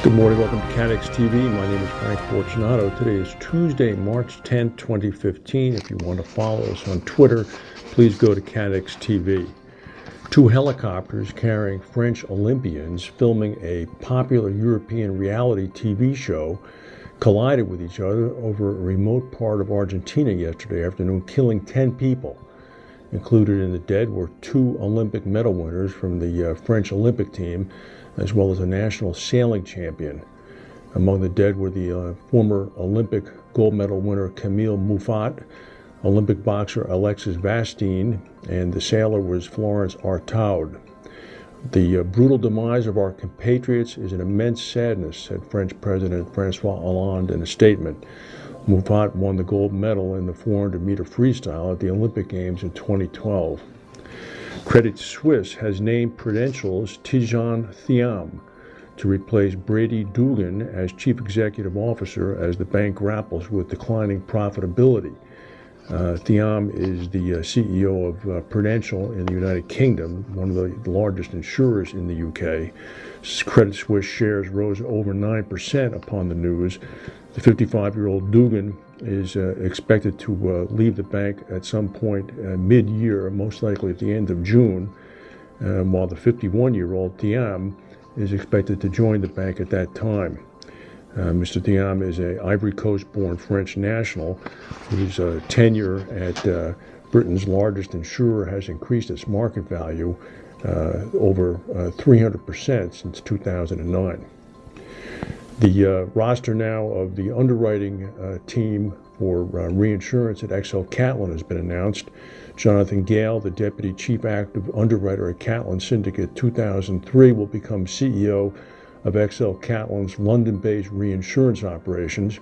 Good morning, welcome to Catex TV. My name is Frank Fortunato. Today is Tuesday, March 10th, 2015. If you want to follow us on Twitter, please go to Catex TV. Two helicopters carrying French Olympians filming a popular European reality TV show collided with each other over a remote part of Argentina yesterday afternoon, killing 10 people. Included in the dead were two Olympic medal winners from the French Olympic team, as well as a national sailing champion. Among the dead were the former Olympic gold medal winner Camille Muffat, Olympic boxer Alexis Vastine, and the sailor was Florence Artaud. The brutal demise of our compatriots is an immense sadness, said French President Francois Hollande in a statement. Muffat won the gold medal in the 400-meter freestyle at the Olympic Games in 2012. Credit Suisse has named Prudential's Thiam to replace Brady Dugan as chief executive officer as the bank grapples with declining profitability. Thiam is the CEO of Prudential in the United Kingdom, one of the largest insurers in the UK. Credit Suisse shares rose over 9% upon the news. The 55-year-old Dugan is expected to leave the bank at some point mid-year, most likely at the end of June, while the 51-year-old Thiam is expected to join the bank at that time. Mr. Thiam is an Ivory Coast-born French national whose tenure at Britain's largest insurer has increased its market value over 300% since 2009. The roster now of the underwriting team for reinsurance at XL Catlin has been announced. Jonathan Gale, the deputy chief active underwriter at Catlin Syndicate 2003, will become CEO of XL Catlin's London-based reinsurance operations.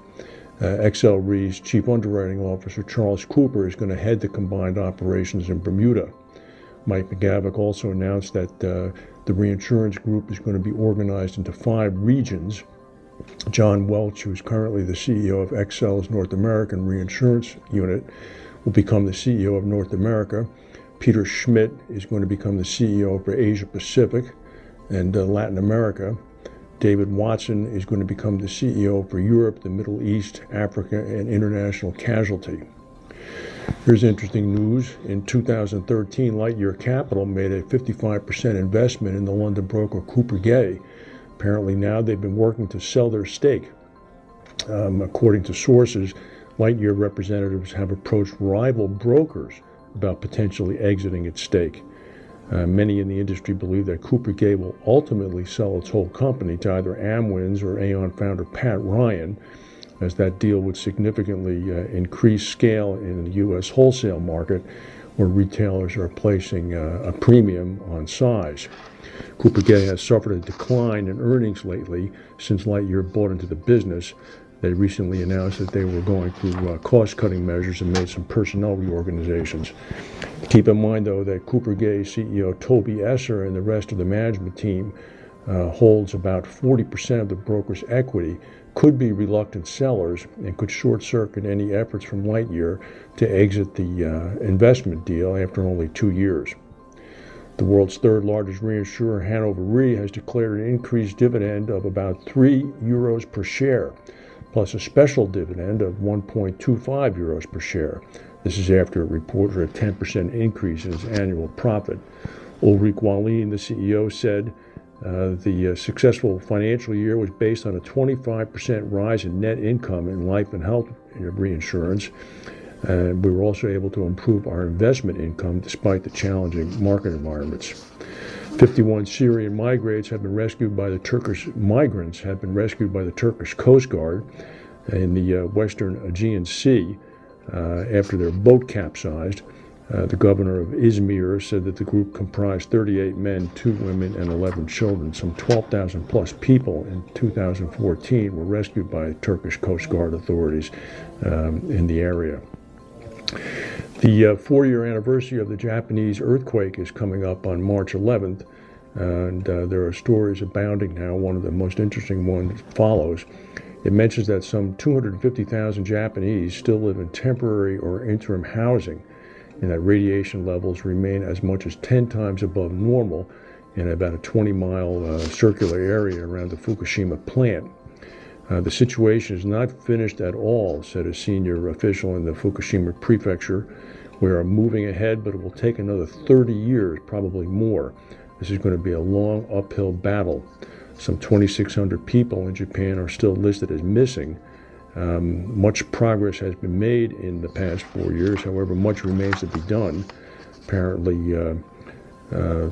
XL Re's chief underwriting officer, Charles Cooper, is going to head the combined operations in Bermuda. Mike McGavick also announced that the reinsurance group is going to be organized into 5 regions. John Welch, who is currently the CEO of XL's North American reinsurance unit, will become the CEO of North America. Peter Schmidt is going to become the CEO for Asia Pacific and Latin America. David Watson is going to become the CEO for Europe, the Middle East, Africa, and International Casualty. Here's interesting news. In 2013, Lightyear Capital made a 55% investment in the London broker Cooper Gay. Apparently now they've been working to sell their stake. According to sources, Lightyear representatives have approached rival brokers about potentially exiting its stake. Many in the industry believe that Cooper Gay will ultimately sell its whole company to either Amwins or Aon founder Pat Ryan, as that deal would significantly increase scale in the U.S. wholesale market, where retailers are placing a premium on size. Cooper Gay has suffered a decline in earnings lately since Lightyear bought into the business. They recently announced that they were going through cost-cutting measures and made some personnel reorganizations. Keep in mind, though, that Cooper Gay CEO Toby Esser and the rest of the management team holds about 40% of the broker's equity, could be reluctant sellers, and could short-circuit any efforts from Lightyear to exit the investment deal after only 2 years. The world's third largest reinsurer, Hannover Re, has declared an increased dividend of about €3 per share, plus a special dividend of 1.25 euros per share. This is after it reported a 10% increase in its annual profit. Ulrich Wallin, the CEO, said the successful financial year was based on a 25% rise in net income in life and health reinsurance. We were also able to improve our investment income despite the challenging market environments. 51 Syrian migrants have been rescued by the Turkish Coast Guard in the western Aegean Sea after their boat capsized. The governor of Izmir said that the group comprised 38 men, 2 women, and 11 children. Some 12,000 plus people in 2014 were rescued by Turkish Coast Guard authorities in the area. The 4-year anniversary of the Japanese earthquake is coming up on March 11th, and there are stories abounding now. One of the most interesting ones follows. It mentions that some 250,000 Japanese still live in temporary or interim housing, and that radiation levels remain as much as 10 times above normal in about a 20-mile circular area around the Fukushima plant. The situation is not finished at all, said a senior official in the Fukushima prefecture. We are moving ahead, but it will take another 30 years, probably more. This is going to be a long uphill battle. Some 2,600 people in Japan are still listed as missing. Much progress has been made in the past 4 years. However, much remains to be done. Apparently,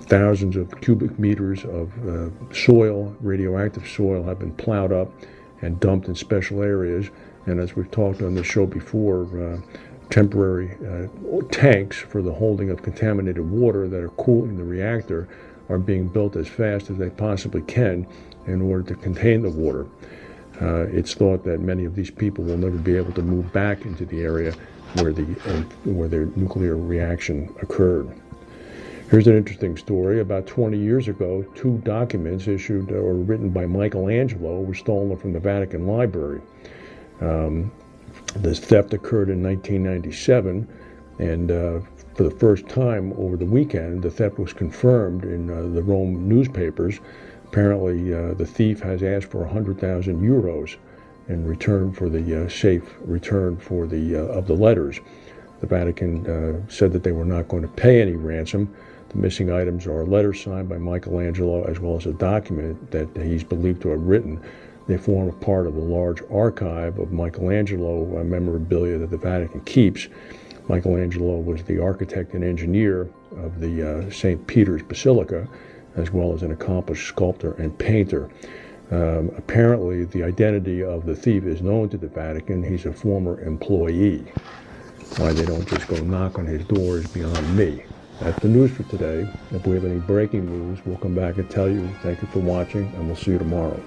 thousands of cubic meters of soil, radioactive soil, have been plowed up and dumped in special areas. And as we've talked on the show before, temporary tanks for the holding of contaminated water that are cooling the reactor are being built as fast as they possibly can in order to contain the water. It's thought that many of these people will never be able to move back into the area where the nuclear reaction occurred. Here's an interesting story. About 20 years ago, 2 documents issued or written by Michelangelo were stolen from the Vatican library. This theft occurred in 1997, and for the first time over the weekend, the theft was confirmed in the Rome newspapers. Apparently, the thief has asked for 100,000 euros in return for the safe return for of the letters. The Vatican said that they were not going to pay any ransom. The missing items are a letter signed by Michelangelo as well as a document that he's believed to have written. They form a part of the large archive of Michelangelo memorabilia that the Vatican keeps. Michelangelo was the architect and engineer of the St. Peter's Basilica, as well as an accomplished sculptor and painter. Apparently, the identity of the thief is known to the Vatican. He's a former employee. Why they don't just go knock on his door is beyond me. That's the news for today. If we have any breaking news, we'll come back and tell you. Thank you for watching, and we'll see you tomorrow.